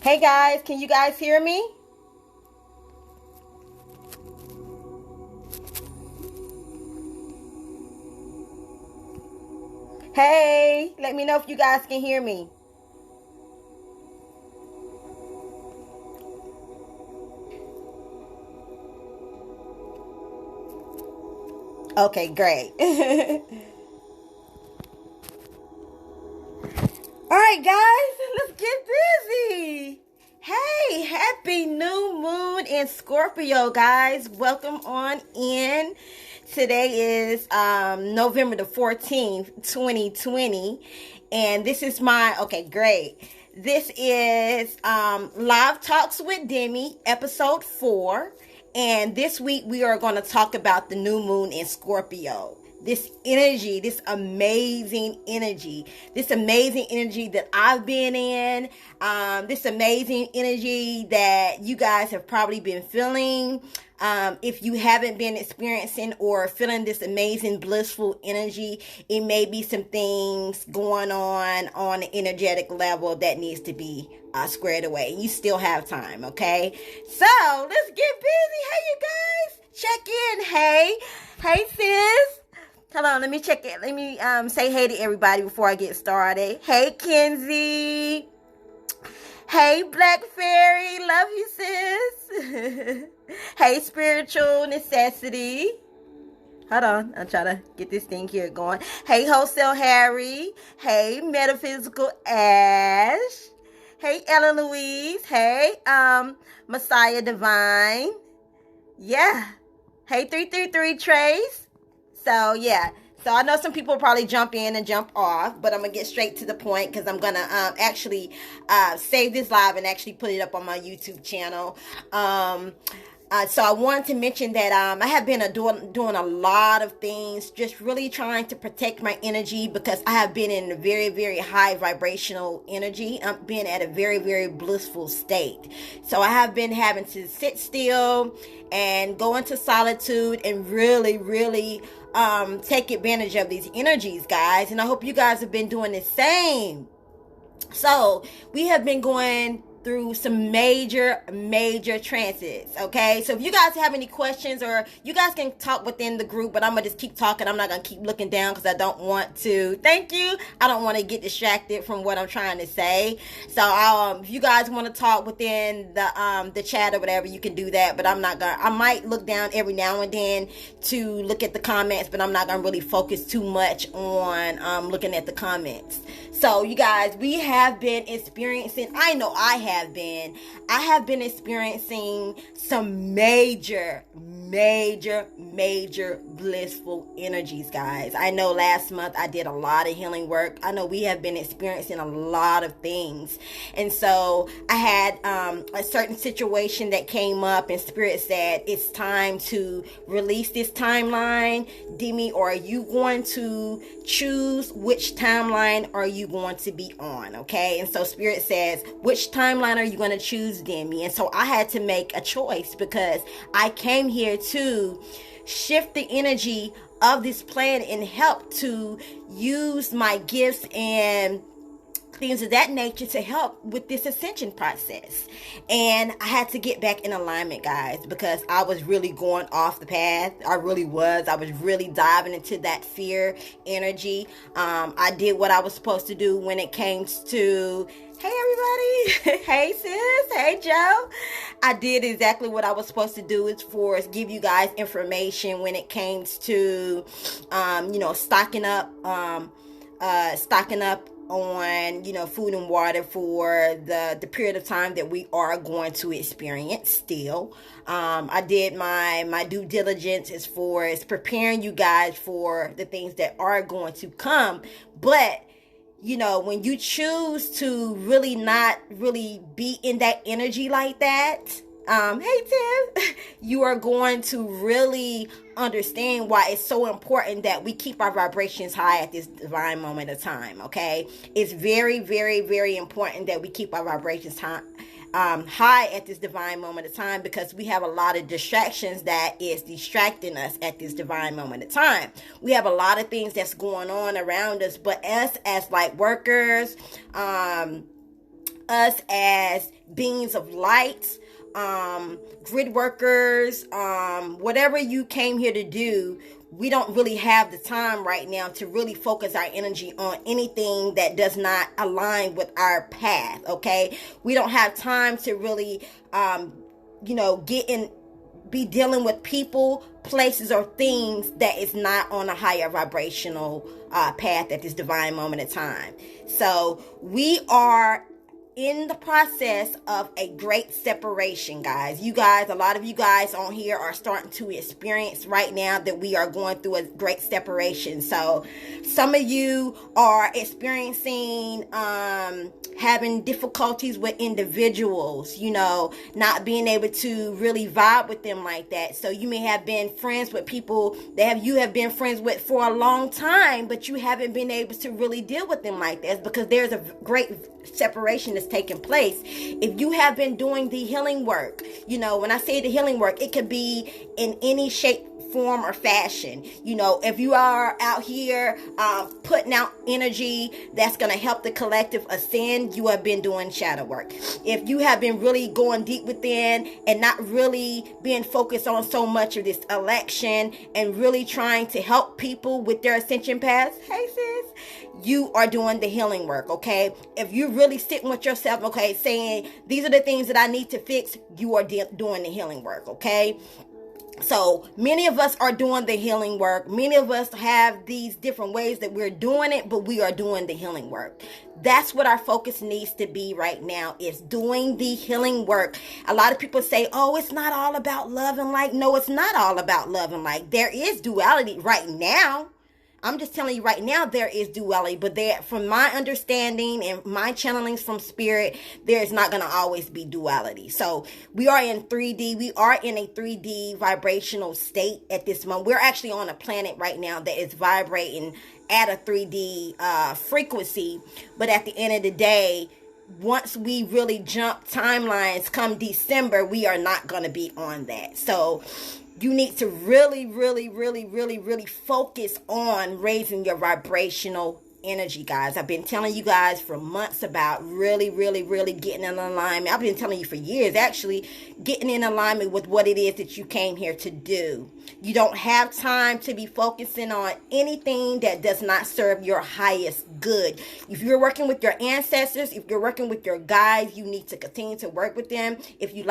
Hey guys, can you guys hear me? Hey, let me know if you guys can hear me. Okay, great. All right, guys, let's get busy. Hey, happy new moon in Scorpio, guys. Welcome on in. Today is November the 14th, 2020. And this is okay, great. This is Live Talks with Demi, episode 4. And this week we are going to talk about the new moon in Scorpio. This energy, this amazing energy that I've been in, this amazing energy that you guys have probably been feeling. If you haven't been experiencing or feeling this amazing blissful energy, it may be some things going on an energetic level that needs to be squared away. You still have time, okay? So let's get busy. Hey, you guys, check in. Hey, sis. Hold on, let me check it. Let me say hey to everybody before I get started. Hey, Kenzie. Hey, Black Fairy. Love you, sis. Hey, Spiritual Necessity. Hold on, I'm trying to get this thing here going. Hey, Wholesale Harry. Hey, Metaphysical Ash. Hey, Ellen Louise. Hey, Messiah Divine. Yeah. Hey, 333 Trace. So, yeah. So, I know some people probably jump in and jump off, but I'm going to get straight to the point because I'm going to actually save this live and actually put it up on my YouTube channel. So I wanted to mention that I have been doing a lot of things, just really trying to protect my energy because I have been in a very, very high vibrational energy. I've been at a very, very blissful state. So I have been having to sit still and go into solitude and really, really take advantage of these energies, guys. And I hope you guys have been doing the same. So we have been going through some major transits, okay? So if you guys have any questions, or you guys can talk within the group, but I'm gonna just keep talking. I'm not gonna keep looking down because I don't want to. Thank you. I don't want to get distracted from what I'm trying to say. So if you guys want to talk within the chat or whatever, you can do that. But I'm not gonna. I might look down every now and then to look at the comments, but I'm not gonna really focus too much on looking at the comments. So you guys, we have been experiencing. I know I have been experiencing some major blissful energies, guys. I know last month I did a lot of healing work. I know we have been experiencing a lot of things. And so I had a certain situation that came up, and Spirit said, it's time to release this timeline. Demi, or are you going to choose which timeline are you going to be on? Okay. And so Spirit says, which timeline are you going to choose, Demi? And so I had to make a choice because I came here to shift the energy of this planet and help to use my gifts and things of that nature to help with this ascension process. And I had to get back in alignment, guys, because I was really going off the path. I really was. I was really diving into that fear energy. I did what I was supposed to do when it came to, hey everybody, hey sis, hey Joe. I did exactly what I was supposed to do, is give you guys information when it came to, stocking up on food and water for the period of time that we are going to experience still. I did my due diligence as far as preparing you guys for the things that are going to come. But when you choose to really not really be in that energy like that, hey Tim, you are going to really understand why it's so important that we keep our vibrations high at this divine moment of time. Okay, it's very, very, very important that we keep our vibrations high at this divine moment of time, because we have a lot of distractions that is distracting us at this divine moment of time. We have a lot of things that's going on around us, but us as light workers, us as beings of light, grid workers, whatever you came here to do, we don't really have the time right now to really focus our energy on anything that does not align with our path, okay? We don't have time to really, be dealing with people, places, or things that is not on a higher vibrational path at this divine moment of time. So we are in the process of a great separation, guys. You guys, a lot of you guys on here are starting to experience right now that we are going through a great separation. So some of you are experiencing having difficulties with individuals, not being able to really vibe with them like that. So you may have been friends with people that you have been friends with for a long time, but you haven't been able to really deal with them like that because there's a great separation that's taking place. If you have been doing the healing work, when I say the healing work, it could be in any shape, form, or fashion. If you are out here putting out energy that's going to help the collective ascend, you have been doing shadow work. If you have been really going deep within and not really being focused on so much of this election and really trying to help people with their ascension paths, hey sis, you are doing the healing work, okay? If you're really sitting with yourself, okay, saying these are the things that I need to fix, you are doing the healing work, okay? So many of us are doing the healing work. Many of us have these different ways that we're doing it, but we are doing the healing work. That's what our focus needs to be right now, is doing the healing work. A lot of people say, oh, it's not all about love and light. No, it's not all about love and light. There is duality right now. I'm just telling you right now, there is duality, but from my understanding and my channelings from spirit, there is not going to always be duality. So we are in 3D. We are in a 3D vibrational state at this moment. We're actually on a planet right now that is vibrating at a 3D frequency. But at the end of the day, once we really jump timelines come December, we are not going to be on that. So you need to really, really, really, really, really focus on raising your vibrational energy, guys. I've been telling you guys for months about really, really, really getting in alignment. I've been telling you for years, actually, getting in alignment with what it is that you came here to do. You don't have time to be focusing on anything that does not serve your highest good. If you're working with your ancestors, if you're working with your guides, you need to continue to work with them. If you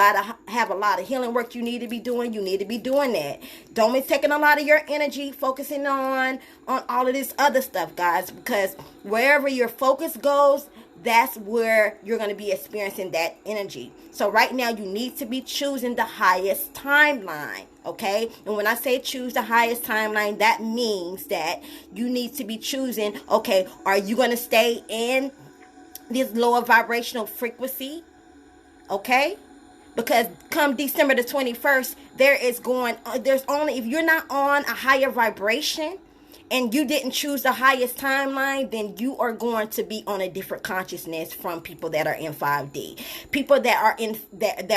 have a lot of healing work you need to be doing, you need to be doing that. Don't be taking a lot of your energy focusing on all of this other stuff, guys, because wherever your focus goes, that's where you're going to be experiencing that energy. So right now, you need to be choosing the highest timeline, okay? And when I say choose the highest timeline, that means that you need to be choosing, okay, are you going to stay in this lower vibrational frequency, okay? Because come December the 21st, if you're not on a higher vibration, and you didn't choose the highest timeline, then you are going to be on a different consciousness from people that are in 5D. People that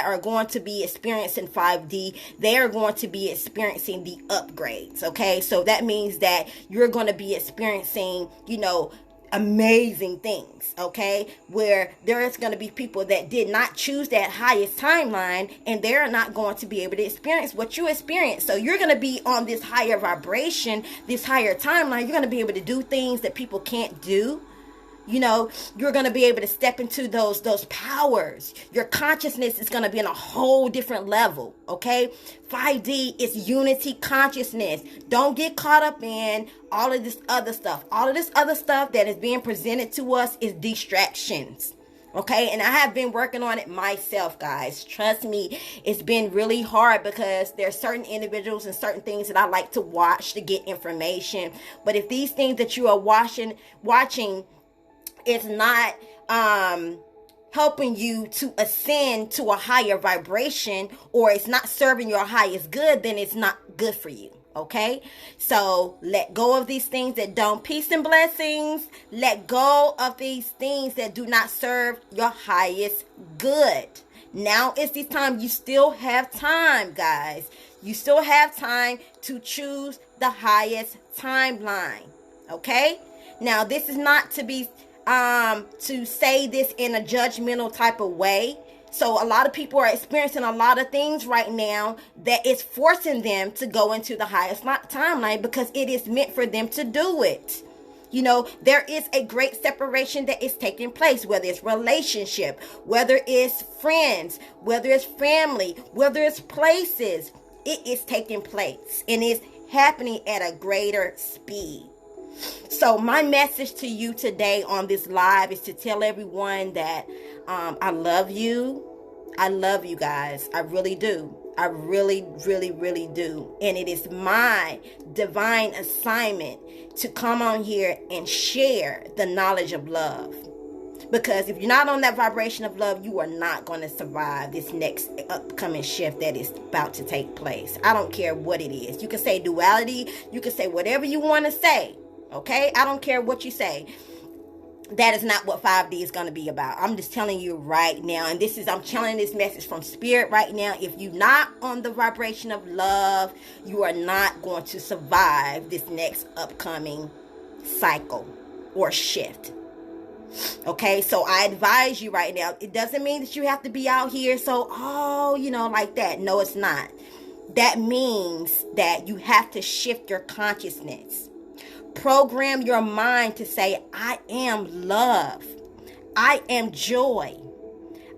are going to be experiencing 5D, they are going to be experiencing the upgrades, okay? So that means that you're going to be experiencing, amazing things, okay, where there is going to be people that did not choose that highest timeline, and they're not going to be able to experience what you experience. So you're going to be on this higher vibration, this higher timeline. You're going to be able to do things that people can't do. You're going to be able to step into those powers. Your consciousness is going to be on a whole different level, okay? 5D is unity consciousness. Don't get caught up in all of this other stuff. All of this other stuff that is being presented to us is distractions, okay? And I have been working on it myself, guys. Trust me, it's been really hard because there's certain individuals and certain things that I like to watch to get information. But if these things that you are watching, it's not helping you to ascend to a higher vibration, or it's not serving your highest good, then it's not good for you, okay? So let go of these things that don't. Peace and blessings. Let go of these things that do not serve your highest good. Now is the time. You still have time, guys. You still have time to choose the highest timeline, okay? Now, this is not to be to say this in a judgmental type of way. So a lot of people are experiencing a lot of things right now that is forcing them to go into the highest timeline because it is meant for them to do it. You know, there is a great separation that is taking place, whether it's relationship, whether it's friends, whether it's family, whether it's places. It is taking place and it's happening at a greater speed. So my message to you today on this live is to tell everyone that I love you. I love you guys. I really do. I really, really, really do. And it is my divine assignment to come on here and share the knowledge of love. Because if you're not on that vibration of love, you are not going to survive this next upcoming shift that is about to take place. I don't care what it is. You can say duality. You can say whatever you want to say. Okay? I don't care what you say. That is not what 5D is going to be about. I'm just telling you right now. And I'm channeling this message from spirit right now. If you're not on the vibration of love, you are not going to survive this next upcoming cycle or shift. Okay, so I advise you right now. It doesn't mean that you have to be out here like that. No, it's not. That means that you have to shift your consciousness. Program your mind to say, I am love. I am joy.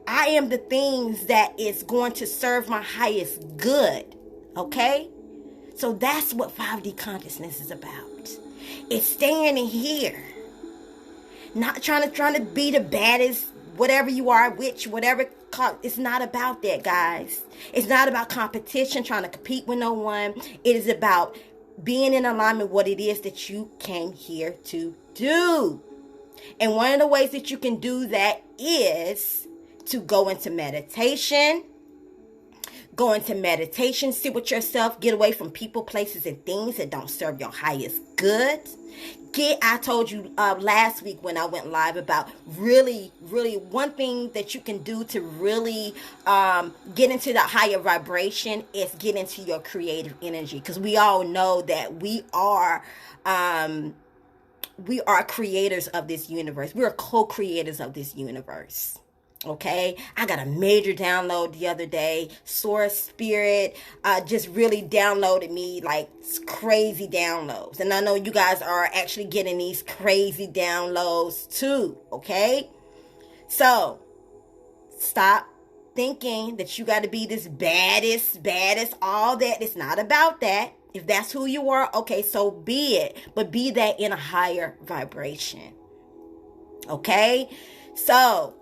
I am the things that is going to serve my highest good. Okay? So that's what 5D consciousness is about. It's staying in here. Not trying to be the baddest, whatever you are, whatever. It's not about that, guys. It's not about competition, trying to compete with no one. It is about being in alignment with what it is that you came here to do. And one of the ways that you can do that is to go into meditation. Go into meditation, sit with yourself, get away from people, places, and things that don't serve your highest good. I told you last week when I went live about really, really one thing that you can do to really get into the higher vibration is get into your creative energy. Because we all know that we are creators of this universe. We are co-creators of this universe. Okay, I got a major download the other day. Source Spirit just really downloaded me like crazy downloads. And I know you guys are actually getting these crazy downloads too. Okay, so stop thinking that you got to be this baddest, all that. It's not about that. If that's who you are, okay, so be it. But be that in a higher vibration. Okay, so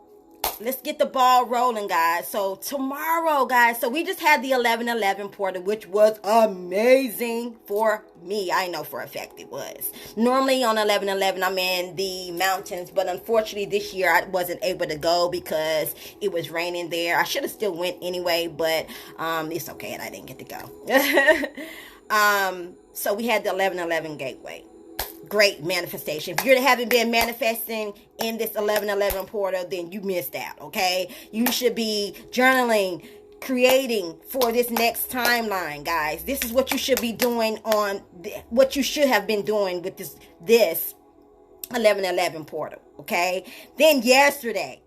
let's get the ball rolling, guys. So tomorrow, guys, so we just had the 11/11 portal, which was amazing for me. I know for a fact it was. Normally on 11/11, I'm in the mountains, but unfortunately this year I wasn't able to go because it was raining there. I should have still went anyway, but it's okay, and I didn't get to go. So we had the 11/11 gateway. Great manifestation. If you haven't been manifesting in this 11/11 portal, then you missed out, okay? You should be journaling, creating for this next timeline, guys. This is what you should be doing what you should have been doing with this 11/11 portal, okay? Then yesterday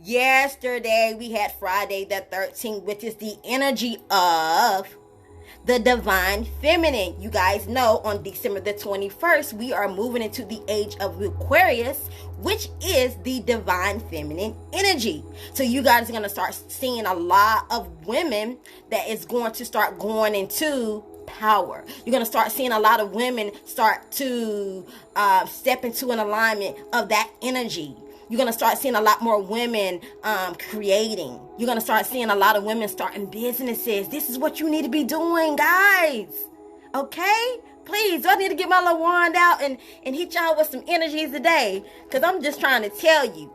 we had Friday the 13th, which is the energy of the divine feminine. You guys know on December the 21st, we are moving into the age of Aquarius, which is the divine feminine energy. So you guys are going to start seeing a lot of women that is going to start going into power. You're going to start seeing a lot of women start to step into an alignment of that energy. You're going to start seeing a lot more women creating. You're going to start seeing a lot of women starting businesses. This is what you need to be doing, guys. Okay? Please, do I need to get my little wand out and hit y'all with some energies today? Because I'm just trying to tell you.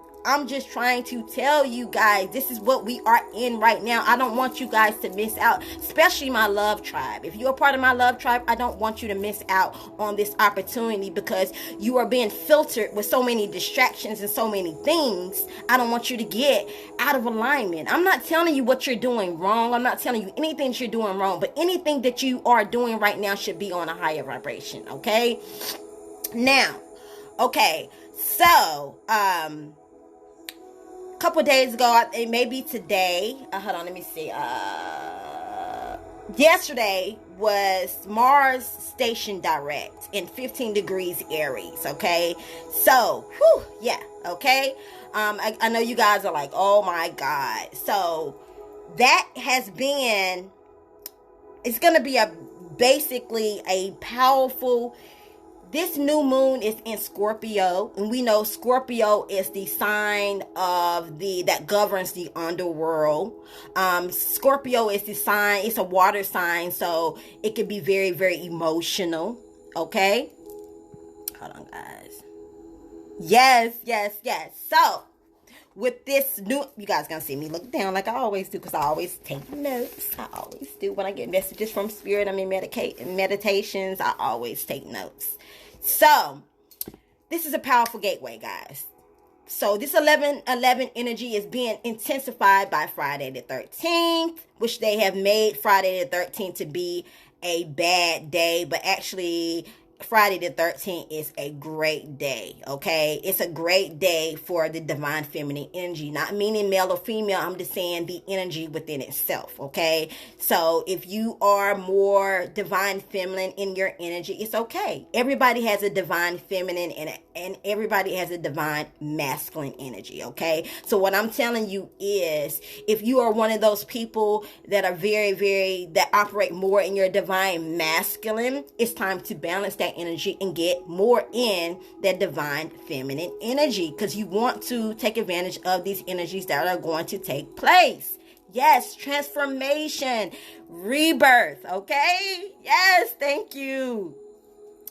Guys, this is what we are in right now. I don't want you guys to miss out, especially my love tribe. If you're a part of my love tribe, I don't want you to miss out on this opportunity because you are being filtered with so many distractions and so many things. I don't want you to get out of alignment. I'm not telling you what you're doing wrong. I'm not telling you anything that you're doing wrong, but anything that you are doing right now should be on a higher vibration, okay? Now, okay. So, couple days ago, it may be today. Hold on, let me see. Yesterday was Mars station direct in 15 degrees Aries. Okay, so yeah. Okay, I know you guys are like, oh my God. So that has been. It's gonna be basically a powerful. This new moon is in Scorpio, and we know Scorpio is the sign of that governs the underworld. Scorpio is the sign, it's a water sign, so it can be very, very emotional. Okay? Hold on, guys. Yes. So, with this new, you guys gonna see me look down like I always do, because I always take notes. I always do. When I get messages from spirit, I'm in meditations, I always take notes. So, this is a powerful gateway, guys. So, this 11/11 energy is being intensified by Friday the 13th, which they have made Friday the 13th to be a bad day, but actually Friday the 13th is a great day, okay? It's a great day for the divine feminine energy, not meaning male or female. I'm just saying the energy within itself, okay? So if you are more divine feminine in your energy, it's okay. Everybody has a divine feminine and everybody has a divine masculine energy, okay? So what I'm telling you is, if you are one of those people that are that operate more in your divine masculine, it's time to balance that energy and get more in that divine feminine energy, because you want to take advantage of these energies that are going to take place. Yes, transformation, rebirth, okay? Yes, thank you.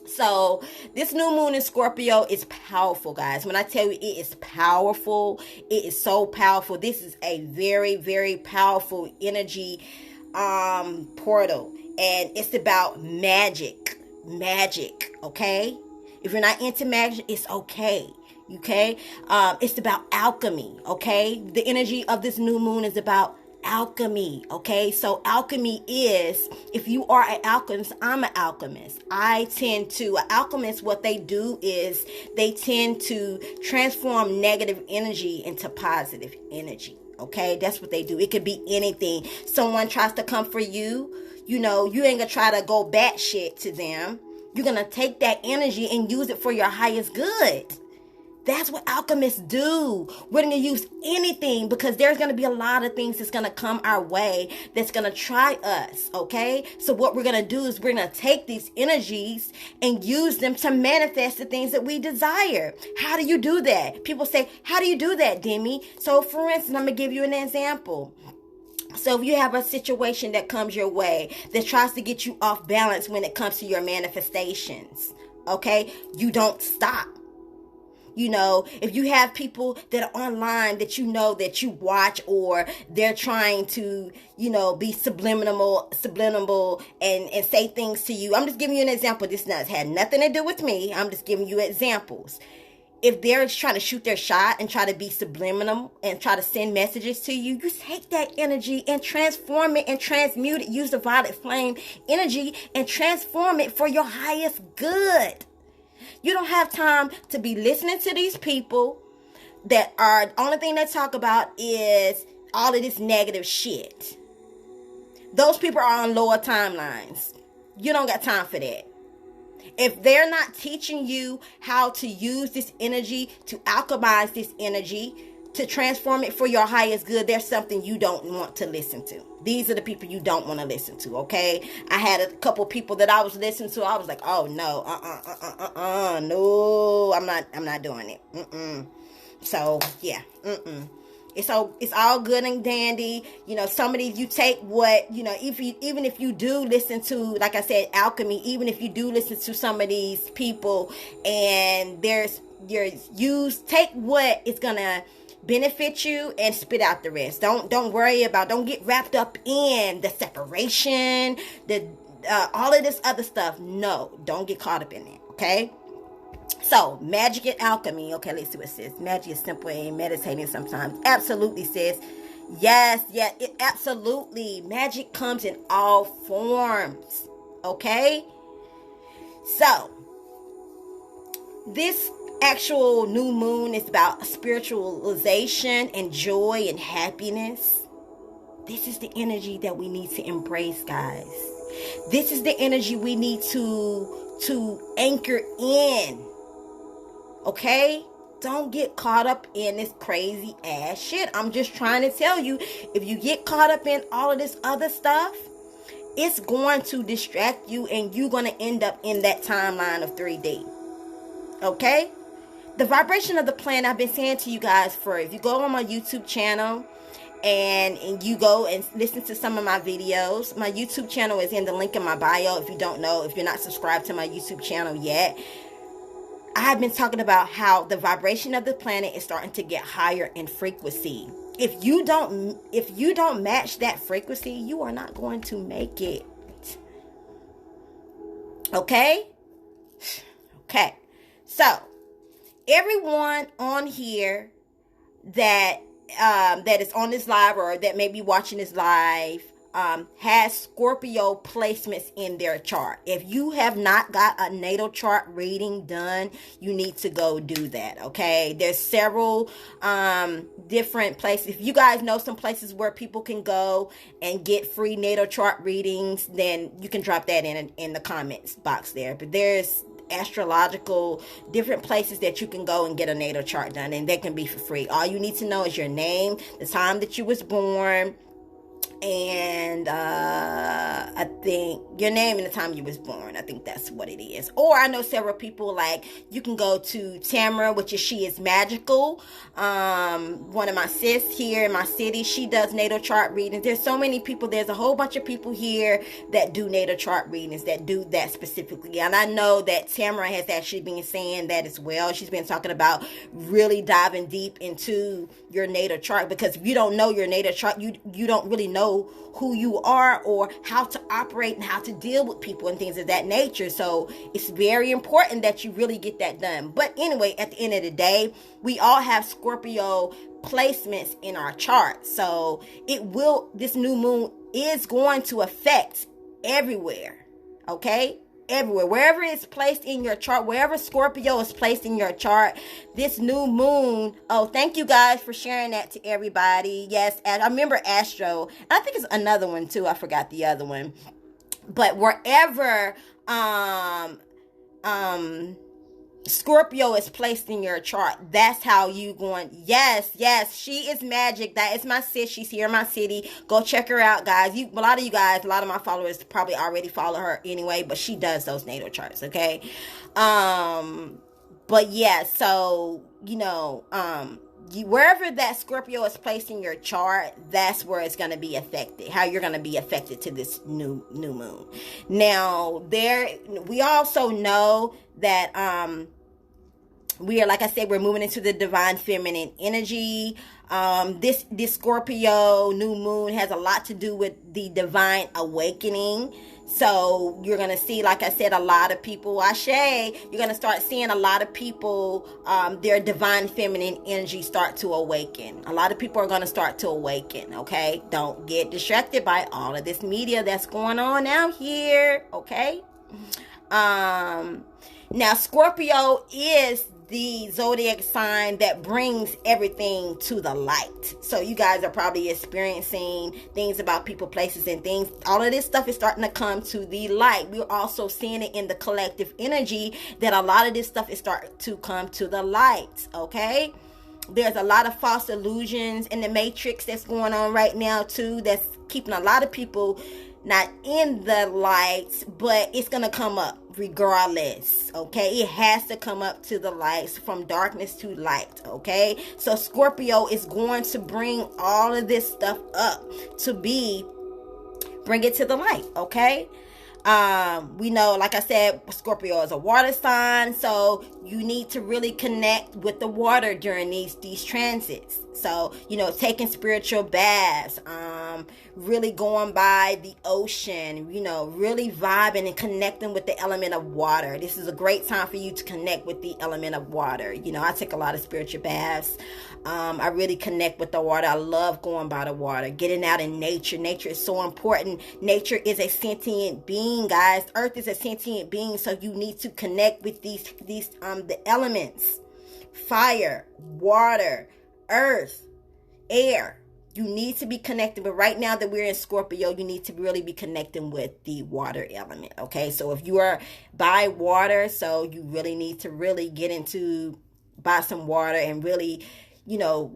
So this new moon in Scorpio is powerful, guys. When I tell you it is powerful, it is so powerful. This is a very, very powerful energy portal, and it's about magic, okay? If you're not into magic, it's okay. It's about alchemy, okay? The energy of this new moon is about alchemy, okay? So alchemy is, if you are an alchemist, I'm an alchemist. Alchemists, what they do is they tend to transform negative energy into positive energy, okay? That's what they do. It could be anything. Someone tries to come for you, you ain't gonna try to go batshit to them. You're gonna take that energy and use it for your highest good. That's what alchemists do. We're going to use anything, because there's going to be a lot of things that's going to come our way that's going to try us, okay? So what we're going to do is we're going to take these energies and use them to manifest the things that we desire. How do you do that? People say, how do you do that, Demi? So for instance, I'm going to give you an example. So if you have a situation that comes your way that tries to get you off balance when it comes to your manifestations, okay, you don't stop. If you have people that are online that that you watch, or they're trying to, be subliminal and say things to you. I'm just giving you an example. This had nothing to do with me. I'm just giving you examples. If they're trying to shoot their shot and try to be subliminal and try to send messages to you, you take that energy and transform it and transmute it. Use the violet flame energy and transform it for your highest good. You don't have time to be listening to these people that are, the only thing they talk about is all of this negative shit. Those people are on lower timelines. You don't got time for that. If they're not teaching you how to use this energy, to alchemize this energy, to transform it for your highest good, there's something you don't want to listen to. These are the people you don't want to listen to, okay? I had a couple people that I was listening to. I was like, oh no, no, I'm not doing it. So yeah, It's all good and dandy. Some of these, you take what, even if you do listen to, like I said, alchemy, even if you do listen to some of these people and take what is gonna benefit you and spit out the rest. Don't worry about, don't get wrapped up in the separation, all of this other stuff. No, don't get caught up in it, okay? So, magic and alchemy. Okay, let's see what it says. Magic is simple and meditating sometimes. Absolutely, sis. Yes, absolutely. Magic comes in all forms. Okay? So, this actual new moon is about spiritualization and joy and happiness. This is the energy that we need to embrace, guys. This is the energy we need to anchor in. Okay? Don't get caught up in this crazy ass shit. I'm just trying to tell you, if you get caught up in all of this other stuff, it's going to distract you and you're going to end up in that timeline of 3D. Okay? The vibration of the planet, I've been saying to you guys if you go on my YouTube channel and you go and listen to some of my videos, my YouTube channel is in the link in my bio. If you don't know, if you're not subscribed to my YouTube channel yet, I have been talking about how the vibration of the planet is starting to get higher in frequency. If you don't match that frequency, you are not going to make it. Okay? Okay. So, everyone on here that is on this live or that may be watching this live has Scorpio placements in their chart. If you have not got a natal chart reading done, you need to go do that. Okay, there's several different places. If you guys know some places where people can go and get free natal chart readings, then you can drop that in the comments box there. But there's astrological different places that you can go and get a natal chart done, and they can be for free. All you need to know is your name, the time that you was born, and I think your name and the time you was born. I think that's what it is. Or I know several people, like you can go to Tamara, which is She Is Magical. One of my sis here in my city, she does natal chart readings. There's so many people. There's a whole bunch of people here that do natal chart readings, that do that specifically. And I know that Tamara has actually been saying that as well. She's been talking about really diving deep into your natal chart, because if you don't know your natal chart, you don't really know who you are or how to operate and how to deal with people and things of that nature. So it's very important that you really get that done. But anyway, at the end of the day, we all have Scorpio placements in our chart. So this new moon is going to affect everywhere. Okay? Everywhere, wherever it's placed in your chart, wherever Scorpio is placed in your chart, this new moon. Oh, thank you guys for sharing that to everybody. Yes, I remember Astro. I think it's another one too. I forgot the other one. But wherever Scorpio is placed in your chart, that's how you going. Yes, She Is Magic. That is my sis. She's here in my city. Go check her out, guys. A lot of my followers probably already follow her anyway, but she does those natal charts. Okay. But yeah, so wherever that Scorpio is placed in your chart, that's where it's going to be affected. How you're going to be affected to this new moon. Now, we also know that we are, like I said, we're moving into the divine feminine energy. This Scorpio new moon has a lot to do with the divine awakening. So you're going to see, like I said, a lot of people, you're going to start seeing a lot of people, their divine feminine energy start to awaken. A lot of people are going to start to awaken, okay? Don't get distracted by all of this media that's going on out here, okay? Now, Scorpio is the zodiac sign that brings everything to the light. So you guys are probably experiencing things about people, places, and things. All of this stuff is starting to come to the light. We're also seeing it in the collective energy that a lot of this stuff is starting to come to the light, okay? There's a lot of false illusions in the matrix that's going on right now too, that's keeping a lot of people not in the lights, but it's gonna come up regardless, okay? It has to come up to the lights, from darkness to light, okay? So Scorpio is going to bring all of this stuff up to bring it to the light, okay? We know, like I said, Scorpio is a water sign, so you need to really connect with the water during these transits. So, taking spiritual baths, really going by the ocean, really vibing and connecting with the element of water. This is a great time for you to connect with the element of water. I take a lot of spiritual baths. I really connect with the water. I love going by the water, getting out in nature. Nature is so important. Nature is a sentient being, guys. Earth is a sentient being, so you need to connect with the elements. fire, water, earth, air. You need to be connected. But right now that we're in Scorpio, you need to really be connecting with the water element. Okay. So if you are by water, so you really need to really get into buy some water and really,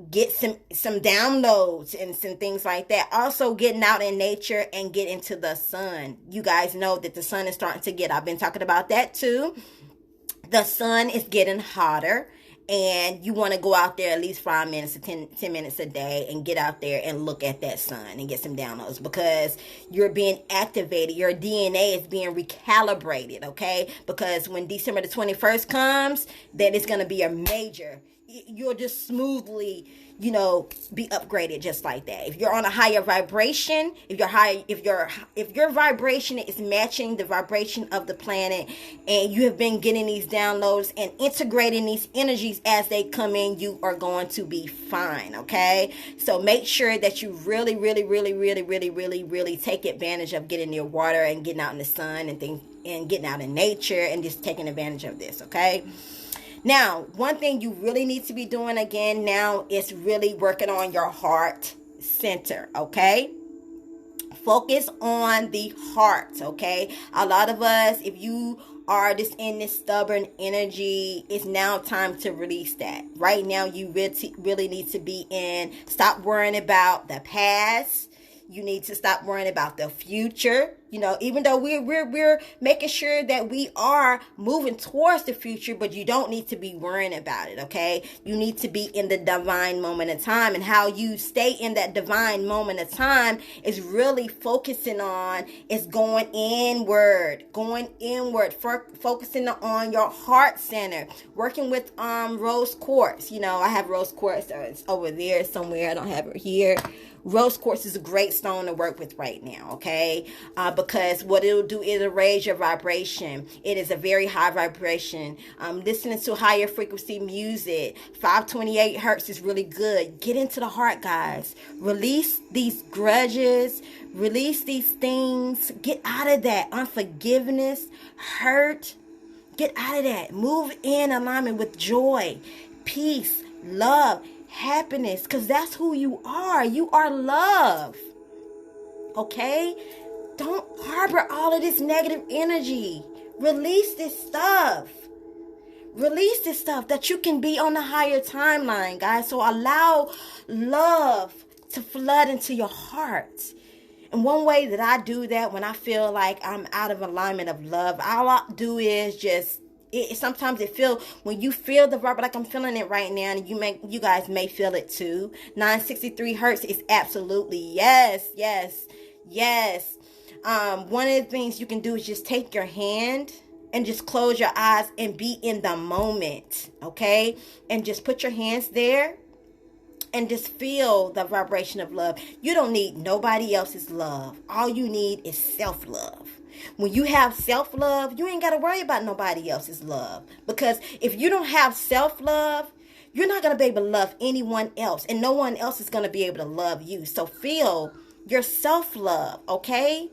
get some downloads and some things like that. Also getting out in nature and get into the sun. You guys know that the sun is starting to get, I've been talking about that too. The sun is getting hotter, and you want to go out there at least 5 minutes to 10 minutes a day and get out there and look at that sun and get some downloads, because you're being activated. Your DNA is being recalibrated, okay? Because when December the 21st comes, that is going to be a major, you'll just smoothly, be upgraded just like that. If you're on a higher vibration, if your vibration is matching the vibration of the planet, and you have been getting these downloads and integrating these energies as they come in, you are going to be fine. Okay. So make sure that you really, really, really, really, really, really, really take advantage of getting near water and getting out in the sun and things, and getting out in nature and just taking advantage of this. Okay. Now, one thing you really need to be doing again now is really working on your heart center, okay? Focus on the heart, okay? A lot of us, if you are just in this stubborn energy, it's now time to release that. Right now, you really need to be stop worrying about the past. You need to stop worrying about the future. Even though we're making sure that we are moving towards the future, but you don't need to be worrying about it, okay? You need to be in the divine moment of time, and how you stay in that divine moment of time is really focusing on, is going inward, focusing on your heart center, working with rose quartz. I have rose quartz. It's over there somewhere. I don't have it here. Rose quartz is a great stone to work with right now, okay? Because what it'll do is raise your vibration. It is a very high vibration. Listening to higher frequency music, 528 hertz is really good. Get into the heart, guys. Release these grudges. Release these things. Get out of that unforgiveness, hurt. Get out of that. Move in alignment with joy, peace, love, happiness, because that's who you are. You are love. Okay? Don't harbor all of this negative energy. Release this stuff. Release this stuff that you can be on the higher timeline, guys. So allow love to flood into your heart. And one way that I do that when I feel like I'm out of alignment of love, all I do is just, sometimes when you feel the vibe, like I'm feeling it right now, and you guys may feel it too. 963 hertz is absolutely yes. One of the things you can do is just take your hand and just close your eyes and be in the moment, okay? And just put your hands there and just feel the vibration of love. You don't need nobody else's love. All you need is self-love. When you have self-love, you ain't got to worry about nobody else's love. Because if you don't have self-love, you're not going to be able to love anyone else. And no one else is going to be able to love you. So feel your self-love, okay?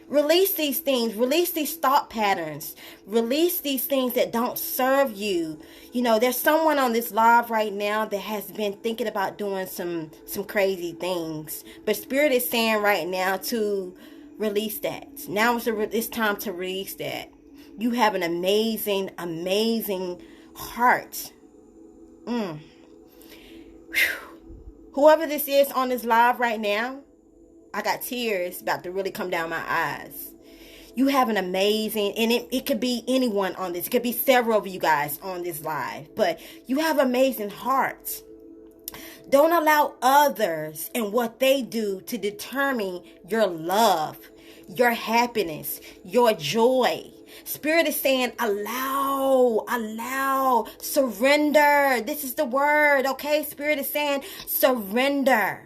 Release these things. Release these thought patterns. Release these things that don't serve you. There's someone on this live right now that has been thinking about doing some crazy things. But Spirit is saying right now to release that. Now it's time to release that. You have an amazing, amazing heart. Whoever this is on this live right now, I got tears about to really come down my eyes. You have an amazing, and it could be anyone on this. It could be several of you guys on this live. But you have amazing hearts. Don't allow others and what they do to determine your love, your happiness, your joy. Spirit is saying, allow, surrender. This is the word, okay? Spirit is saying, surrender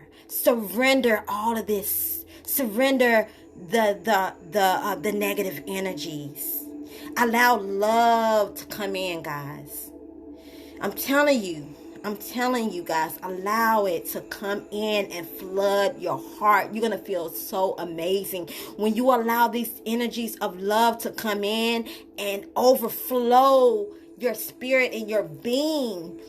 all of this. Surrender the negative energies. Allow love to come in, guys. I'm telling you guys, allow it to come in and flood your heart. You're going to feel so amazing when you allow these energies of love to come in and overflow your spirit and your being,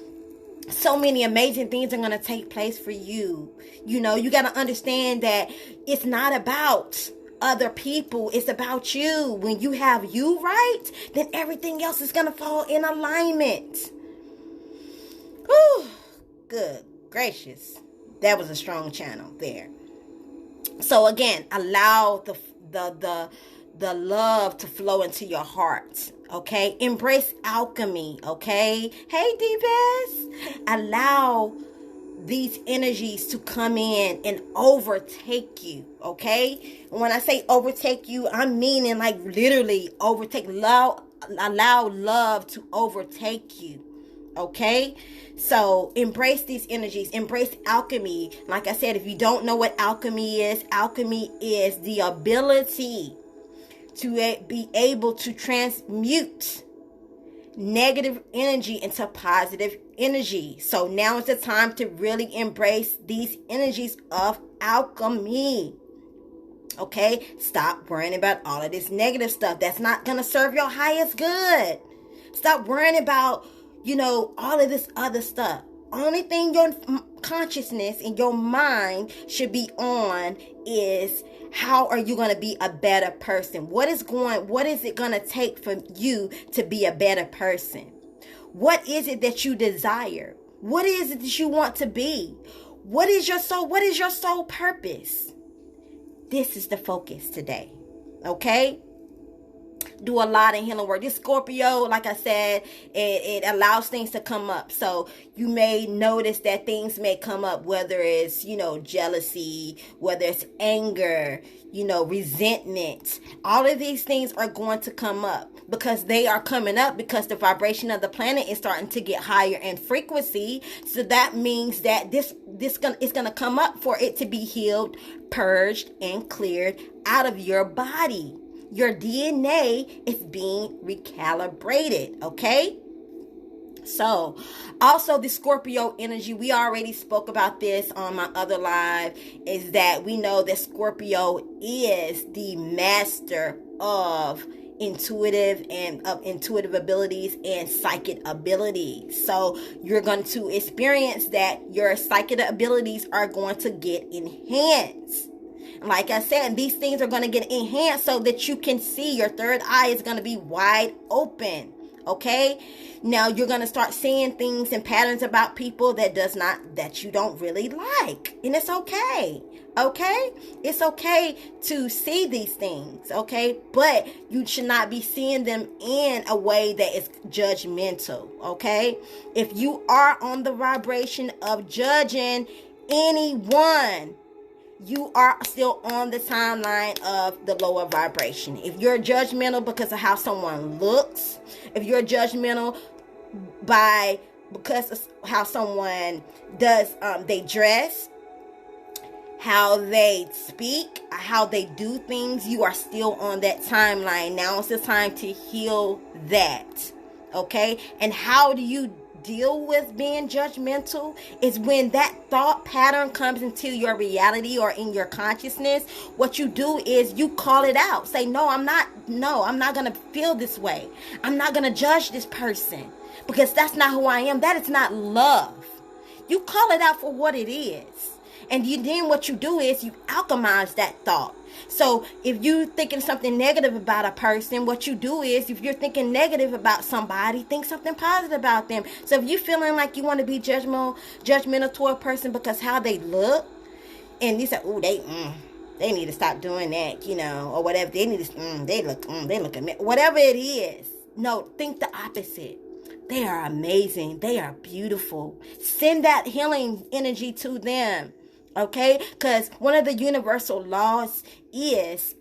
so many amazing things are going to take place for you. You know, you got to understand that it's not about other people. It's about you. When you have you right, then everything else is going to fall in alignment. Whew. Good gracious. That was a strong channel there. So again, allow the love to flow into your heart. Okay, embrace alchemy. Okay, hey D-Bass, allow these energies to come in and overtake you. Okay, and when I say overtake you, I'm meaning like literally overtake. Allow love to overtake you. Okay, so embrace these energies, embrace alchemy. Like I said, if you don't know what alchemy is the ability to be able to transmute negative energy into positive energy. So now is the time to really embrace these energies of alchemy. Okay, stop worrying about all of this negative stuff. That's not going to serve your highest good. Stop worrying about, you know, all of this other stuff. Only thing your consciousness and your mind should be on is, how are you going to be a better person? What is it going to take for you to be a better person? What is it that you desire? What is it that you want to be? What is your soul purpose? This is the focus today. Okay? Do a lot of healing work. This Scorpio, like I said, it allows things to come up. So you may notice that things may come up, whether it's, you know, jealousy, whether it's anger, you know, resentment. All of these things are going to come up because they are coming up because the vibration of the planet is starting to get higher in frequency. So that means that it's going to come up for it to be healed, purged, and cleared out of your body. Your DNA is being recalibrated, okay? So, also the Scorpio energy, we already spoke about this on my other live, is that we know that Scorpio is the master of intuitive abilities and psychic abilities. So you're going to experience that your psychic abilities are going to get enhanced. Like I said, these things are going to get enhanced so that you can see. Your third eye is going to be wide open. Okay? Now you're going to start seeing things and patterns about people that you don't really like. And it's okay. Okay? It's okay to see these things. Okay? But you should not be seeing them in a way that is judgmental. Okay? If you are on the vibration of judging anyone, you are still on the timeline of the lower vibration. If you're judgmental because of how someone looks, if you're judgmental because of how someone does, they dress, how they speak, how they do things, you are still on that timeline. Now it's the time to heal that. Okay? And how do you deal with being judgmental? Is when that thought pattern comes into your reality or in your consciousness. What you do is you call it out. Say, I'm not going to feel this way. I'm not going to judge this person because that's not who I am. That is not love. You call it out for what it is. And then what you do is you alchemize that thought. So if you're thinking something negative about a person, what you do is, if you're thinking negative about somebody, think something positive about them. So if you're feeling like you want to be judgmental toward a person because how they look, and you say, they need to stop doing that, you know, or whatever. They need to, they look at me, whatever it is. No, think the opposite. They are amazing. They are beautiful. Send that healing energy to them. Okay? Because one of the universal laws is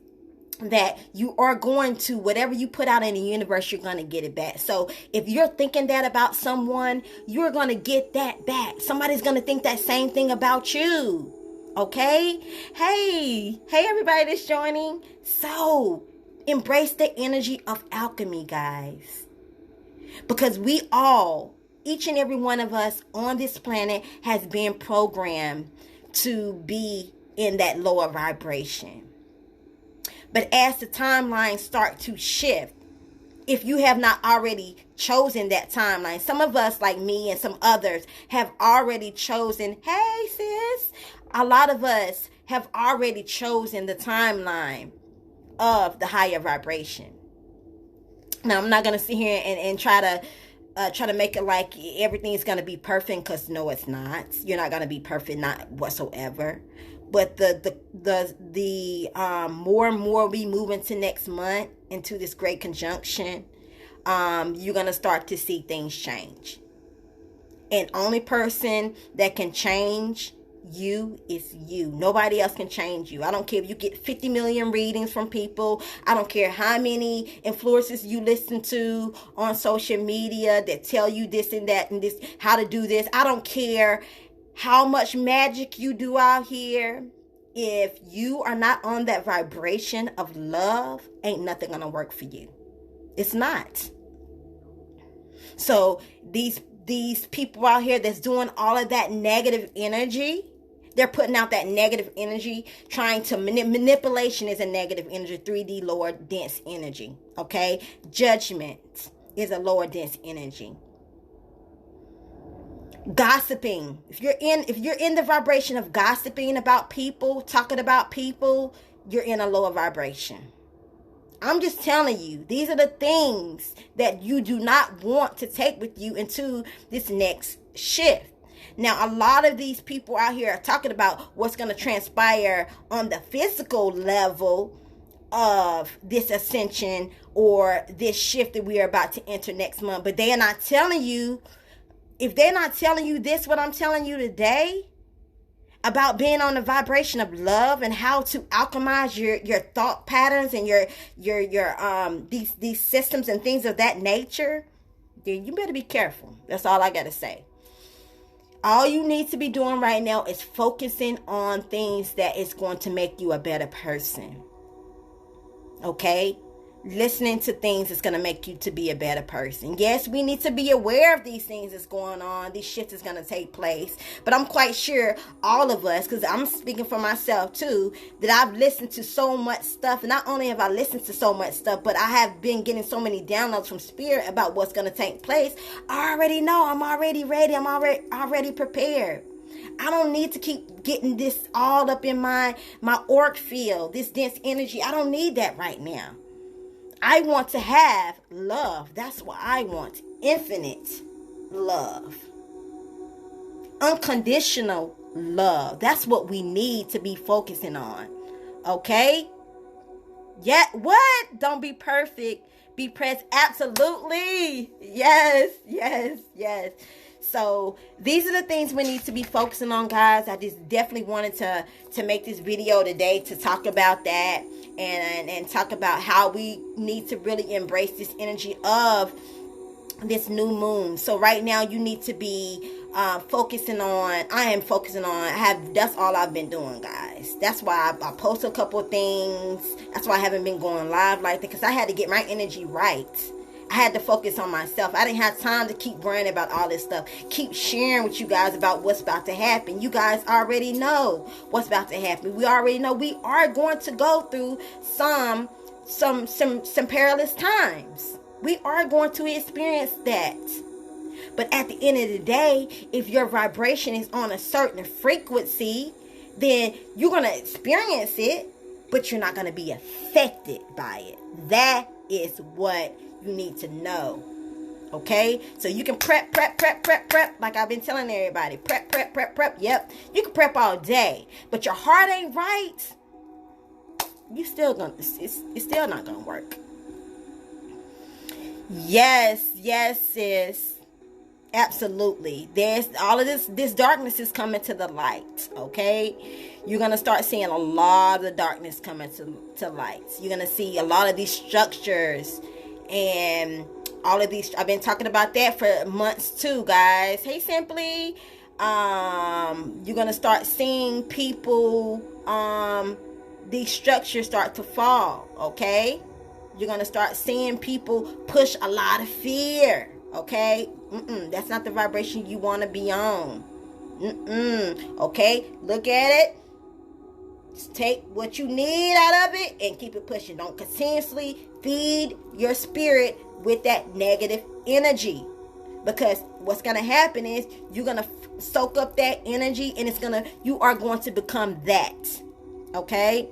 that you are going to, whatever you put out in the universe, you're going to get it back. So if you're thinking that about someone, you're going to get that back. Somebody's going to think that same thing about you. Okay? Hey everybody that's joining. So embrace the energy of alchemy, guys. Because we all, each and every one of us on this planet has been programmed to be in that lower vibration. But as the timelines start to shift, if you have not already chosen that timeline. Some of us, like me and some others, have already chosen, hey sis, a lot of us have already chosen the timeline of the higher vibration. Now, I'm not going to sit here and try to make it like everything's going to be perfect, because no, it's not. You're not going to be perfect, not whatsoever. But the more and more we move into next month, into this great conjunction, you're going to start to see things change. And only person that can change you is you. Nobody else can change you. I don't care if you get 50 million readings from people. I don't care how many influencers you listen to on social media that tell you this and that and this, how to do this. I don't care how much magic you do out here. If you are not on that vibration of love, ain't nothing gonna work for you. It's not. So these people out here that's doing all of that negative energy, they're putting out that negative energy, trying to manipulation is a negative energy, 3D lower dense energy, okay? Judgment is a lower dense energy. Gossiping, if you're in the vibration of gossiping about people, talking about people, you're in a lower vibration. I'm just telling you, these are the things that you do not want to take with you into this next shift. Now, a lot of these people out here are talking about what's going to transpire on the physical level of this ascension or this shift that we are about to enter next month. But they are not telling you, if they're not telling you this, what I'm telling you today, about being on the vibration of love and how to alchemize your thought patterns and your these systems and things of that nature, then you better be careful. That's all I got to say. All you need to be doing right now is focusing on things that is going to make you a better person. Okay? Listening to things is going to make you to be a better person. Yes, we need to be aware of these things that's going on. These shifts is going to take place. But I'm quite sure all of us, because I'm speaking for myself too, that I've listened to so much stuff. And not only have I listened to so much stuff, but I have been getting so many downloads from Spirit about what's going to take place. I already know. I'm already ready. I'm already prepared. I don't need to keep getting this all up in my auric field, this dense energy. I don't need that right now. I want to have love. That's what I want. Infinite love. Unconditional love. That's what we need to be focusing on. Okay? Yeah, what? Don't be perfect. Be present. Absolutely. Yes, yes, yes. So these are the things we need to be focusing on, guys. I just definitely wanted to make this video today to talk about that and talk about how we need to really embrace this energy of this new moon. So right now you need to be focusing on, that's all I've been doing, guys. That's why I post a couple of things. That's why I haven't been going live like that, because I had to get my energy right. I had to focus on myself. I didn't have time to keep worrying about all this stuff. Keep sharing with you guys about what's about to happen. You guys already know what's about to happen. We already know we are going to go through some perilous times. We are going to experience that. But at the end of the day, if your vibration is on a certain frequency, then you're going to experience it, but you're not going to be affected by it. That is what you need to know. Okay? So you can prep, like I've been telling everybody. Prep. Yep. You can prep all day, but your heart ain't right. It's still not gonna work. Yes, sis. Absolutely. There's all of this darkness is coming to the light. Okay? You're gonna start seeing a lot of the darkness coming to light. You're gonna see a lot of these structures and all of these. I've been talking about that for months too, guys. Hey, Simply. You're gonna start seeing people, these structures start to fall. Okay? You're gonna start seeing people push a lot of fear. Okay? That's not the vibration you want to be on. Okay? Look at it. Just take what you need out of it and keep it pushing. Don't continuously feed your spirit with that negative energy. Because what's going to happen is you're going to soak up that energy, and you are going to become that. Okay?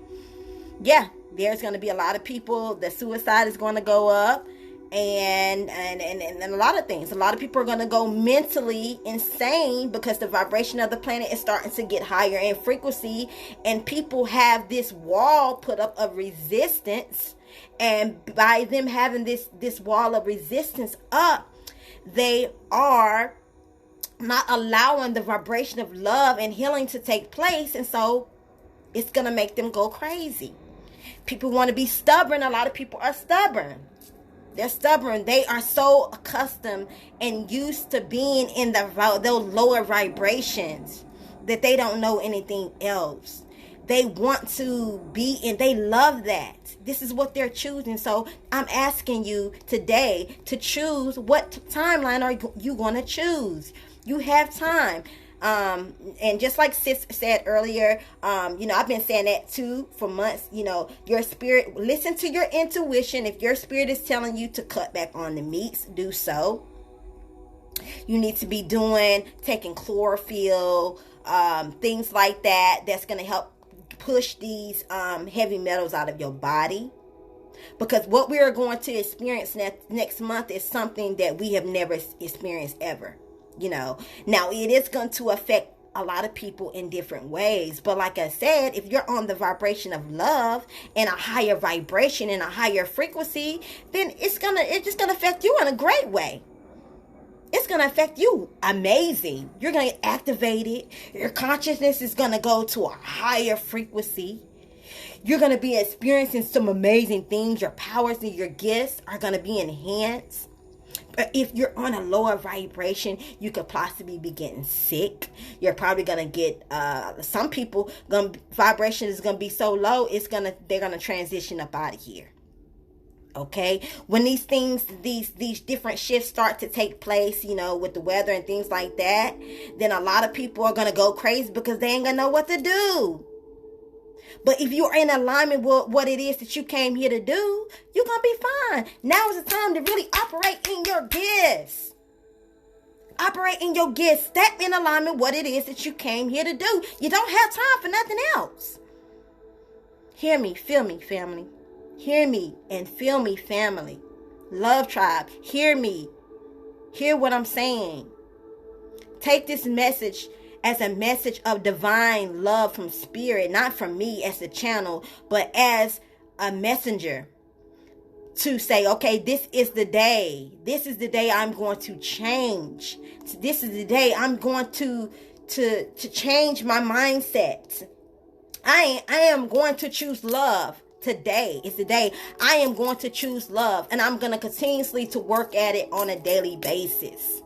Yeah, there's going to be a lot of people, the suicide is going to go up, and a lot of things. A lot of people are going to go mentally insane because the vibration of the planet is starting to get higher in frequency, and people have this wall put up of resistance, and by them having this wall of resistance up, they are not allowing the vibration of love and healing to take place, and so it's going to make them go crazy. People want to be stubborn. A lot of people are stubborn. They're stubborn. They are so accustomed and used to being in those lower vibrations that they don't know anything else. They want to be in, they love that. This is what they're choosing. So I'm asking you today to choose what timeline are you going to choose. You have time. And just like Sis said earlier, I've been saying that too for months. Your spirit, listen to your intuition. If your spirit is telling you to cut back on the meats, do so. You need to be taking chlorophyll, things like that. That's going to help push these heavy metals out of your body. Because what we are going to experience next month is something that we have never experienced ever. Now it is going to affect a lot of people in different ways. But like I said, if you're on the vibration of love and a higher vibration and a higher frequency, then it's just gonna affect you in a great way. It's going to affect you amazing. You're going to get activated. Your consciousness is going to go to a higher frequency. You're going to be experiencing some amazing things. Your powers and your gifts are going to be enhanced. But if you're on a lower vibration, you could possibly be getting sick. You're probably going to get, some people, vibration is going to be so low, they're going to transition up out of here. Okay, when these different shifts start to take place, with the weather and things like that, then a lot of people are going to go crazy because they ain't going to know what to do. But if you're in alignment with what it is that you came here to do, you're going to be fine. Now is the time to really operate in your gifts. Operate in your gifts. Step in alignment with what it is that you came here to do. You don't have time for nothing else. Hear me, feel me, family. Hear me and feel me, family. Love tribe, hear me. Hear what I'm saying. Take this message as a message of divine love from spirit, not from me as the channel, but as a messenger to say, okay, this is the day. This is the day I'm going to change. This is the day I'm going to change my mindset. I am going to choose love. Today is the day I am going to choose love, and I'm going to continuously to work at it on a daily basis.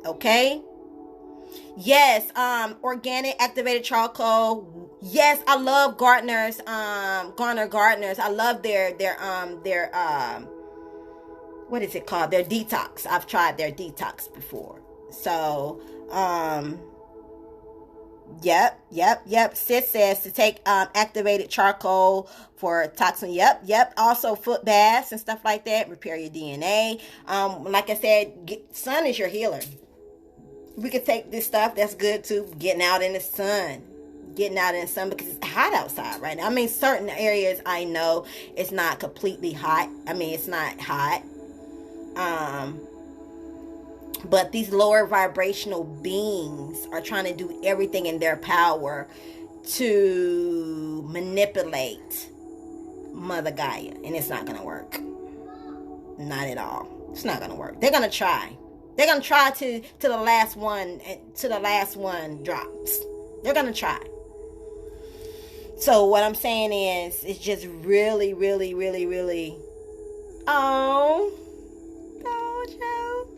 Okay? Yes, organic activated charcoal. Yes, I love Gartner's Gardeners. I love their what is it called? Their detox. I've tried their detox before. So, Yep. Sis says to take activated charcoal for toxin. Yep. Also foot baths and stuff like that. Repair your DNA. Like I said, sun is your healer. We could take this stuff. That's good too. Getting out in the sun. Because it's hot outside right now. I mean, certain areas I know it's not completely hot. I mean, it's not hot. But these lower vibrational beings are trying to do everything in their power to manipulate Mother Gaia. And it's not going to work. Not at all. It's not going to work. They're going to try. They're going to try to the last one drops. They're going to try. So what I'm saying is, it's just really, really, really, really,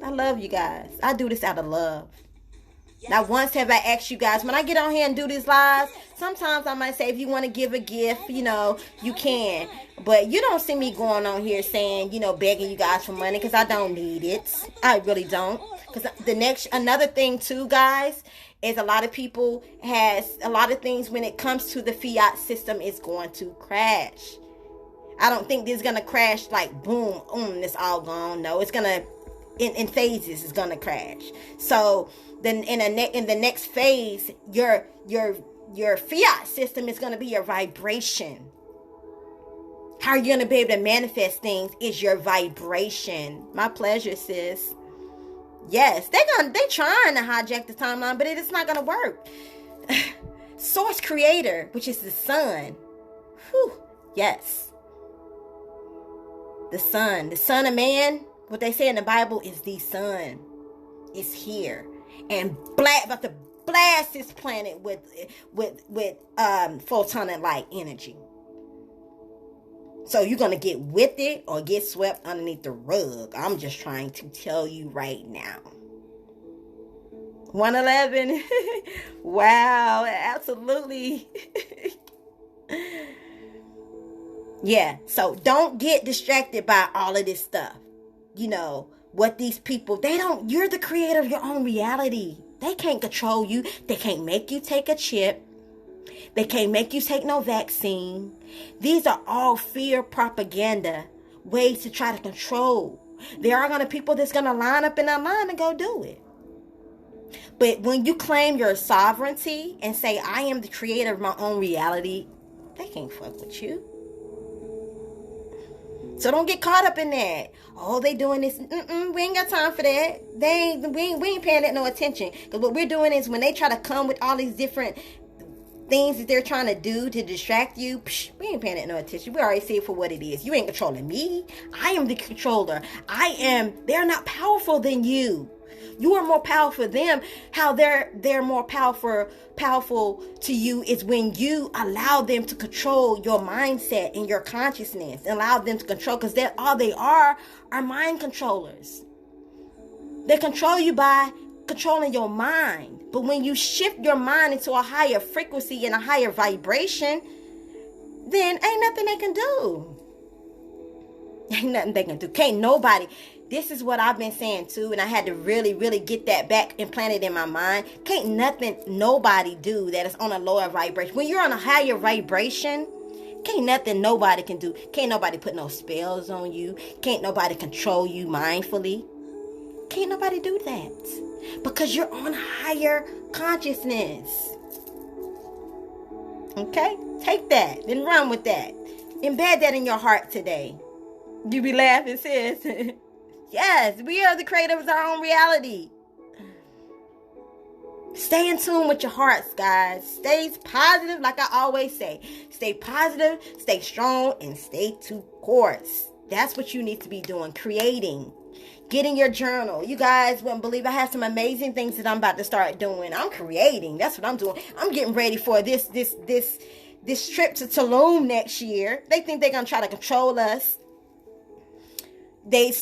I love you guys. I do this out of love. Not once have I asked you guys, when I get on here and do these lives, sometimes I might say, if you want to give a gift, you can. But you don't see me going on here saying, begging you guys for money, because I don't need it. I really don't. Because another thing too, guys, is a lot of people has a lot of things when it comes to the fiat system is going to crash. I don't think this is going to crash like boom, it's all gone. No, it's going to, in phases, it's going to crash. So then in the next phase, your fiat system is going to be your vibration. How you're going to be able to manifest things is your vibration. My pleasure, sis. Yes, they trying to hijack the timeline, but it's not going to work. Source creator, which is the sun. Whew, yes. The son of man, what they say in the Bible is the sun is here and about to blast this planet with photonic light energy. So you're going to get with it or get swept underneath the rug. I'm just trying to tell you right now. 111. Wow, absolutely. Yeah, so don't get distracted by all of this stuff. You know, what these people, you're the creator of your own reality. They can't control you. They can't make you take a chip. They can't make you take no vaccine. These are all fear propaganda, ways to try to control. There are going to people that's going to line up in that line and go do it. But when you claim your sovereignty and say, I am the creator of my own reality, they can't fuck with you. So don't get caught up in that. Oh, they doing this. We ain't got time for that. We ain't paying that no attention. Because what we're doing is when they try to come with all these different things that they're trying to do to distract you, we ain't paying that no attention. We already see it for what it is. You ain't controlling me. I am the controller. They're not powerful than you. You are more powerful than them. How they're more powerful to you is when you allow them to control your mindset and your consciousness. Allow them to control, because all they are mind controllers. They control you by controlling your mind. But when you shift your mind into a higher frequency and a higher vibration, then ain't nothing they can do. Ain't nothing they can do. Can't nobody. This is what I've been saying too, and I had to really, really get that back implanted in my mind. Can't nobody do that is on a lower vibration. When you're on a higher vibration, can't nothing nobody can do. Can't nobody put no spells on you. Can't nobody control you mindfully. Can't nobody do that. Because you're on higher consciousness. Okay? Take that. Then run with that. Embed that in your heart today. You be laughing, sis. Yes, we are the creators of our own reality. Stay in tune with your hearts, guys. Stay positive, like I always say. Stay positive, stay strong, and stay to course. That's what you need to be doing. Creating. Getting your journal. You guys wouldn't believe I have some amazing things that I'm about to start doing. I'm creating. That's what I'm doing. I'm getting ready for this trip to Tulum next year. They think they're going to try to control us. They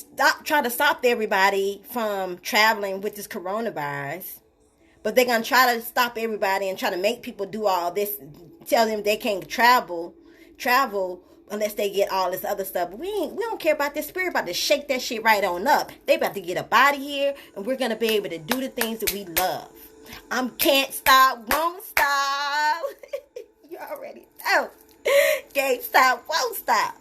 try to stop everybody from traveling with this coronavirus. But they're going to try to stop everybody and try to make people do all this. Tell them they can't travel unless they get all this other stuff. But we don't care about this. We're about to shake that shit right on up. They about to get up out of here. And we're going to be able to do the things that we love. Can't stop, won't stop. You already know. Can't stop, won't stop.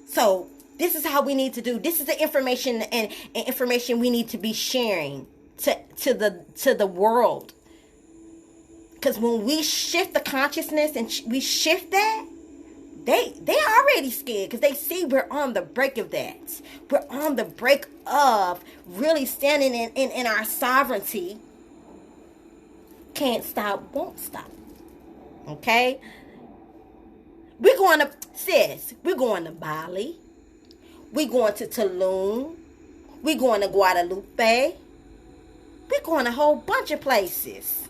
So this is how we need to do. This is the information and information we need to be sharing to the world. Because when we shift the consciousness and we shift that, they already scared because they see we're on the break of that. We're on the break of really standing in our sovereignty. Can't stop, won't stop. Okay? We're going to Bali. We're going to Tulum. We're going to Guadalupe. We're going a whole bunch of places.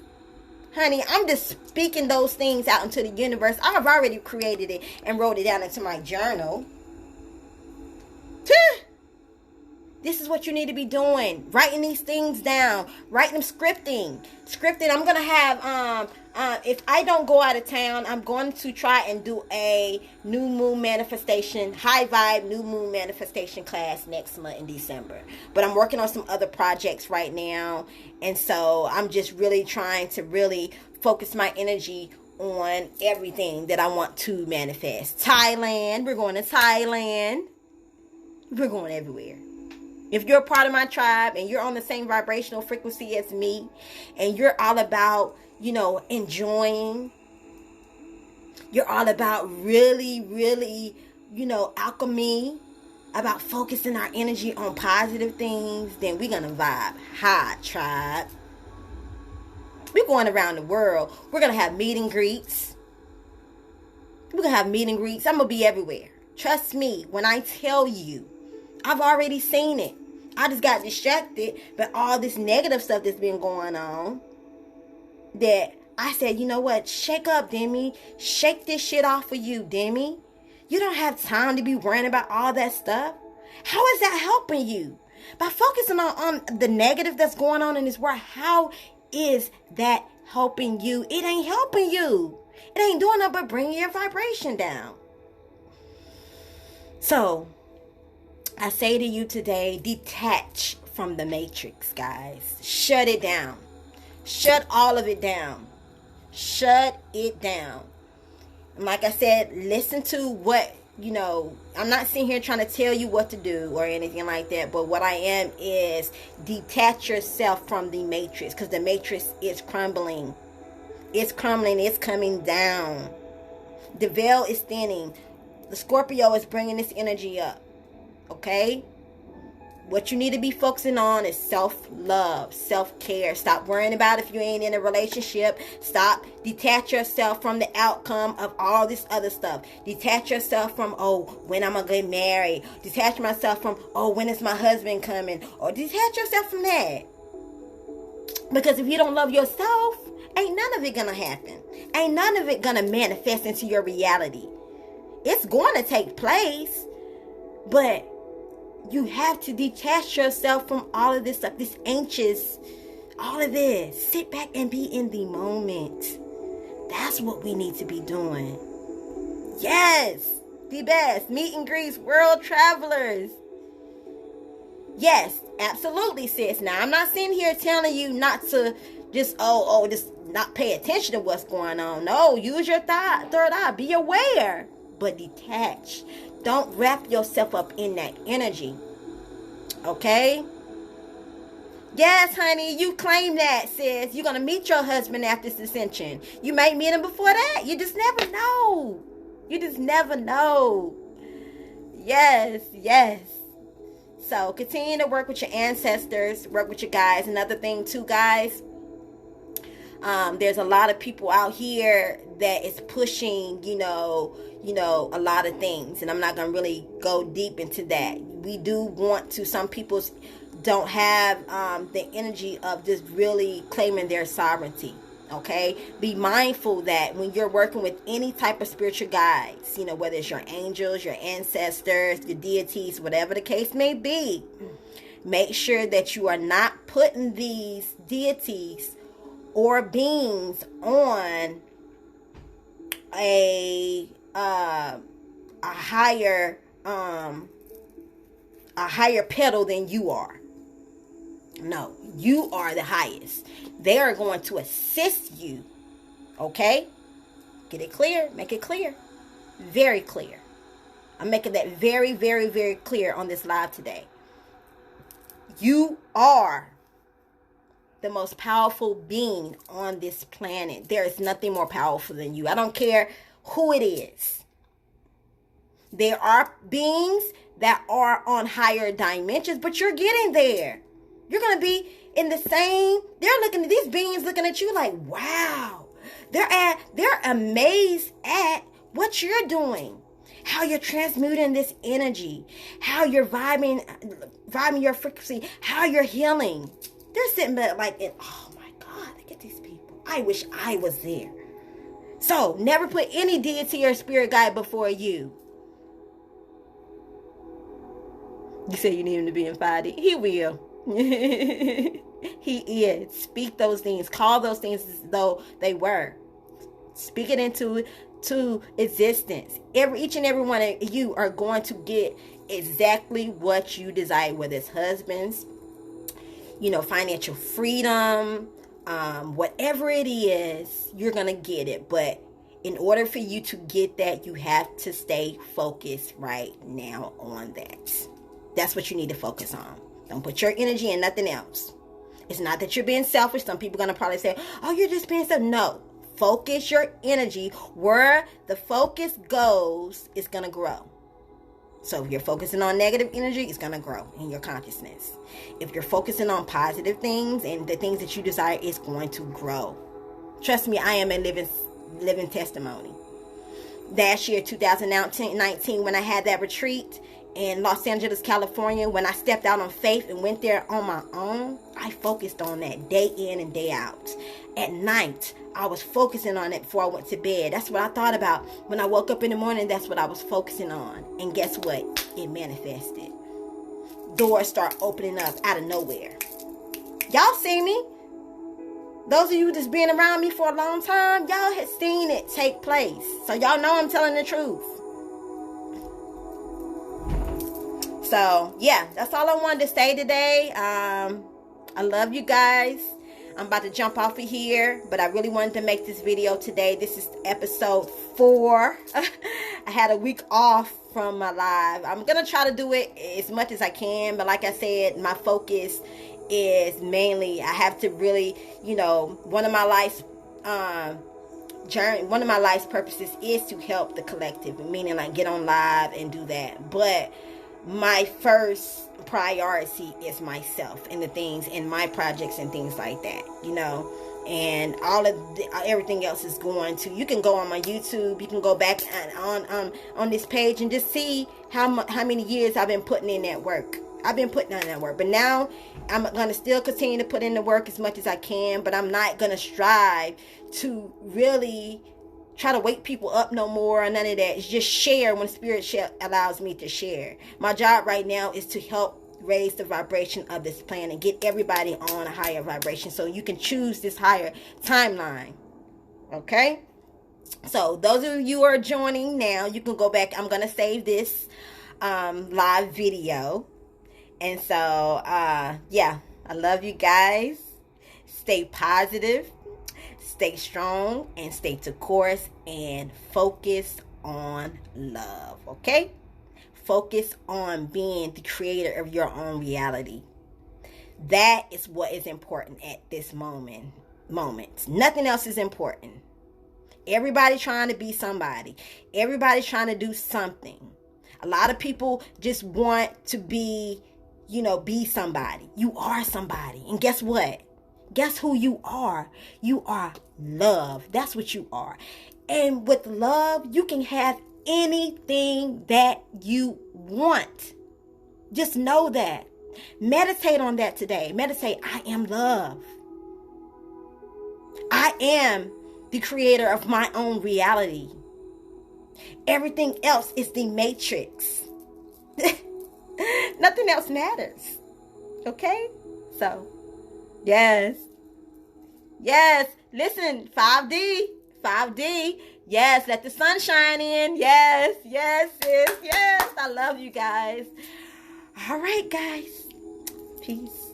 Honey, I'm just speaking those things out into the universe. I've already created it and wrote it down into my journal. This is what you need to be doing. Writing these things down. Writing them, scripting. I'm going to have, if I don't go out of town, I'm going to try and do a new moon manifestation, high vibe new moon manifestation class next month in December. But I'm working on some other projects right now. And so I'm just really trying to really focus my energy on everything that I want to manifest. Thailand, we're going to Thailand. We're going everywhere. If you're a part of my tribe and you're on the same vibrational frequency as me, and you're all about, enjoying, you're all about really, alchemy, about focusing our energy on positive things, then we're going to vibe high, tribe. We're going around the world. We're going to have meet and greets. We're going to have meet and greets. I'm going to be everywhere. Trust me when I tell you, I've already seen it. I just got distracted by all this negative stuff that's been going on, that I said, you know what? Shake up, Demi. Shake this shit off of you, Demi. You don't have time to be worrying about all that stuff. How is that helping you? By focusing on the negative that's going on in this world, how is that helping you? It ain't helping you. It ain't doing nothing but bringing your vibration down. So, I say to you today, detach from the matrix, guys. Shut it down. Shut all of it down. Shut it down. And like I said, listen to what, I'm not sitting here trying to tell you what to do or anything like that. But what I am is detach yourself from the matrix, because the matrix is crumbling. It's crumbling. It's coming down. The veil is thinning. The Scorpio is bringing this energy up. Okay? What you need to be focusing on is self-love, self-care. Stop worrying about if you ain't in a relationship. Stop. Detach yourself from the outcome of all this other stuff. Detach yourself from, when I'm going to get married. Detach myself from, when is my husband coming? Or detach yourself from that. Because if you don't love yourself, ain't none of it going to happen. Ain't none of it going to manifest into your reality. It's going to take place, but you have to detach yourself from all of this stuff, this anxious, all of this. Sit back and be in the moment. That's what we need to be doing. Yes, the best. Meet and greets, world travelers. Yes, absolutely, sis. Now, I'm not sitting here telling you not to just, just not pay attention to what's going on. No, use your third eye. Be aware, but detach. Don't wrap yourself up in that energy. Okay? Yes, honey, you claim that, sis. You're going to meet your husband after this ascension. You may meet him before that. You just never know. You just never know. Yes. So, continue to work with your ancestors. Work with your guides. Another thing, too, guys. There's a lot of people out here that is pushing, a lot of things, and I'm not going to really go deep into that. We do want to, some people don't have the energy of just really claiming their sovereignty. Okay, be mindful that when you're working with any type of spiritual guides, whether it's your angels, your ancestors, the deities, whatever the case may be, make sure that you are not putting these deities or beings on a higher pedal than you are. No, you are the highest. They are going to assist you. Okay? Get it clear. Make it clear. Very clear. I'm making that very, very, very clear on this live today. You are the most powerful being on this planet. There is nothing more powerful than you. I don't care who it is. There are beings that are on higher dimensions, but you're getting there. You're going to be in the same, they're looking at these beings looking at you like, wow. They're amazed at what you're doing. How you're transmuting this energy. How you're vibing your frequency. How you're healing. They're sitting there like, oh my God, look at these people. I wish I was there. So, never put any deity or spirit guide before you. You say you need him to be in 5D. He will. He is. Speak those things. Call those things as though they were. Speak it into existence. Each and every one of you are going to get exactly what you desire, whether it's husbands, financial freedom, whatever it is, you're going to get it. But in order for you to get that, you have to stay focused right now on that. That's what you need to focus on. Don't put your energy in nothing else. It's not that you're being selfish. Some people are going to probably say, oh, you're just being selfish. No. Focus your energy. Where the focus goes, it's going to grow. So if you're focusing on negative energy, it's going to grow in your consciousness. If you're focusing on positive things and the things that you desire, it's going to grow. Trust me, I am a living testimony. Last year, 2019, when I had that retreat in Los Angeles, California, when I stepped out on faith and went there on my own, I focused on that day in and day out. At night, I was focusing on it before I went to bed. That's what I thought about. When I woke up in the morning, that's what I was focusing on. And guess what? It manifested. Doors start opening up out of nowhere. Y'all see me? Those of you that's been around me for a long time, y'all have seen it take place. So y'all know I'm telling the truth. So, yeah, that's all I wanted to say today. I love you guys. I'm about to jump off of here, but I really wanted to make this video today. This is episode 4. I had a week off from my live. I'm going to try to do it as much as I can, but like I said, my focus is mainly, I have to really, one of my life's purposes is to help the collective, meaning like get on live and do that. But my first priority is myself and the things and my projects and things like that, and everything else is going to, you can go on my YouTube, you can go back on this page and just see how many years I've been putting in that work. But now I'm going to still continue to put in the work as much as I can, but I'm not going to strive to really try to wake people up no more or none of that. It's just share when Spirit allows me to share. My job right now is to help raise the vibration of this plan and get everybody on a higher vibration so you can choose this higher timeline. Okay? So those of you who are joining now, you can go back. I'm going to save this live video. And so, yeah, I love you guys. Stay positive. Stay strong and stay to course and focus on love, okay? Focus on being the creator of your own reality. That is what is important at this moment. Nothing else is important. Everybody trying to be somebody. Everybody's trying to do something. A lot of people just want to be, be somebody. You are somebody. And guess what? Guess who you are? You are love. That's what you are. And with love, you can have anything that you want. Just know that. Meditate on that today. Meditate, I am love. I am the creator of my own reality. Everything else is the matrix. Nothing else matters. Okay? So, yes. Listen, 5D. Yes, let the sun shine in. Yes. I love you guys. All right, guys. Peace.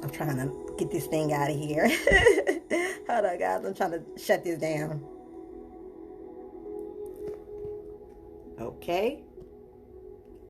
I'm trying to get this thing out of here. Hold on, guys. I'm trying to shut this down. Okay.